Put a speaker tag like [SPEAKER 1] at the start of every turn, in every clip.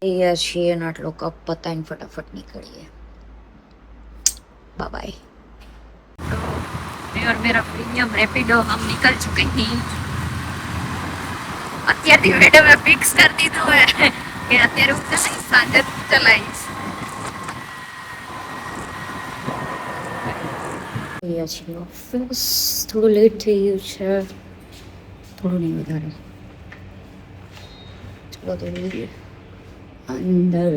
[SPEAKER 1] ये છીએ ને આટલો કપ પતાઈને ફટાફટ નીકળીએ. Bye bye. और मेरा प्रीमियम रैपिडो हम निकल चुके हैं. અત્યારથી મેડમે ફિક્સ કરી દીધું હે કે અત્યારે હું નહીં સાંજે ચલાવીશ. ઓફિસ થોડું લેટ થઈ ગયું છે, થોડું નહીં વધારે. ચલો તો અંદર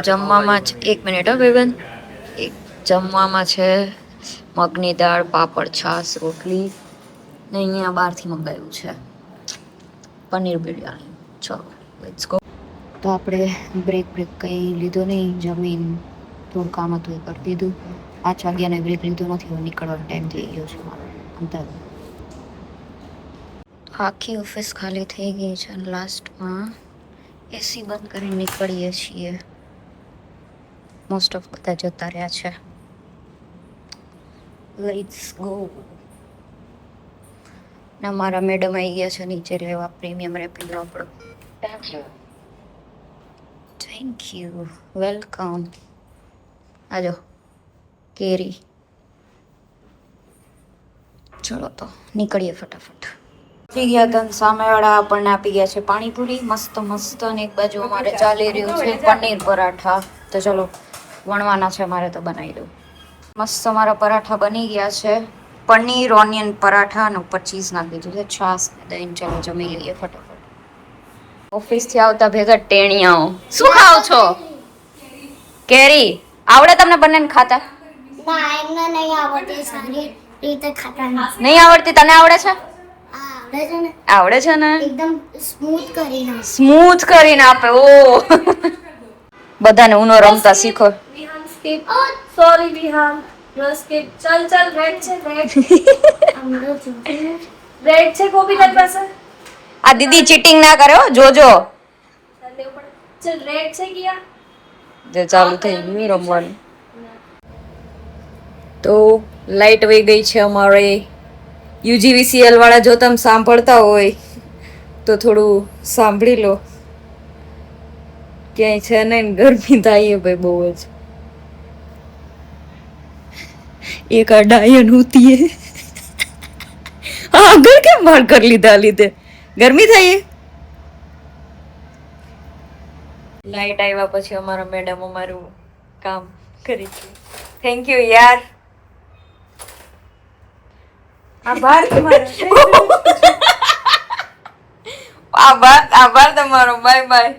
[SPEAKER 1] જમવામાં જ 1 મિનિટ હો ભાઈબંધ. એક જમવામાં છે મગની દાળ, પાપડ, છાશ, રોટલી ને અહીંયા બહારથી મંગાવ્યું છે પનીર બિરયાની. ચલો લેટ્સ ગો. તો આપણે બ્રેક કંઈ લીધો નહીં, જમીન થોડું કામ હતું એ કરી દીધું. 5 વાગ્યાને બ્રેક લીધો નથી, હવે નીકળવાનો ટાઈમ થઈ ગયો છે મારો. અંતર આખી ઓફિસ ખાલી થઈ ગઈ છે. લાસ્ટમાં એસી બંધ કરીને નીકળીએ છીએ. મોસ્ટ ઓફ બધા જતા રહ્યા છે. Let's go. ના મારા મેડમ આવી ગયા છે નીચે રહેવા. પ્રીમિયમ રેપિડો આપણો. Thank you, welcome. આજો કેરી. ચલો તો નીકળીએ ફટાફટ. થઈ ગયા તન સામેવાળા આપણને આપી ગયા છે પાણીપુરી મસ્ત મસ્ત, અને એક બાજુ અમારે ચાલી રહ્યું છે પનીર પરાઠા. તો ચલો વણવાના છે મારે, તો બનાવી દઉં. મસ્ત મારા પરાઠા બની ગયા છે. પનીર ઓનિયન પરાઠા અને ઉપર ચીઝ નાખી દીધું છે, છાશ દહીં. ચલો જમી લઈએ ફટાફટ. ઓફિસથી આવતા ભેગા ટેણિયાઓ. શું ખાવ છો? કેરી આવડે તમને બંનેને ખાતા?
[SPEAKER 2] ના, એમને નહીં આવડતી સારી રીતે ખાતા.
[SPEAKER 1] નહીં આવડતી? તને આવડે છે?
[SPEAKER 2] આવડે છે ને,
[SPEAKER 1] આવડે છે ને.
[SPEAKER 2] એકદમ સ્મૂથ કરીને.
[SPEAKER 1] સ્મૂથ કરીને આપે. ઓ બધાને ઉનો રમતા શીખો.
[SPEAKER 3] Vihan skip. Sorry Vihan, no skip. चल चल रेड छे रेड.
[SPEAKER 2] हमरो जो
[SPEAKER 3] रेड छे को भी तेरे पास है.
[SPEAKER 1] આ દીદી ચીટિંગ ના કરે હો, જોજો.
[SPEAKER 3] चल ऊपर. चल रेड छे किया.
[SPEAKER 1] જે ચાલુ થઈ ગયું રમવાનું. તો લાઈટ વહી ગઈ છે અમારે. યુજીવીસીએલ વાળા જો તમે સાંભળતા હોય તો થોડું સાંભળી લો. ક્યાંય છે ને ગરમી થાય ભાઈ બહુ જ. એક આ ડાયન હોતી હે. આગળ કેમ બહાર કરી લીધા લીધે ગરમી થાય. લાઈટ આવ્યા પછી અમારા મેડમ અમારું કામ કરી છે. થેન્ક યુ યાર.
[SPEAKER 3] आभार तुम्हारा.
[SPEAKER 1] આભાર તમારો. Bye bye.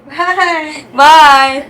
[SPEAKER 3] बाय.
[SPEAKER 1] બાય.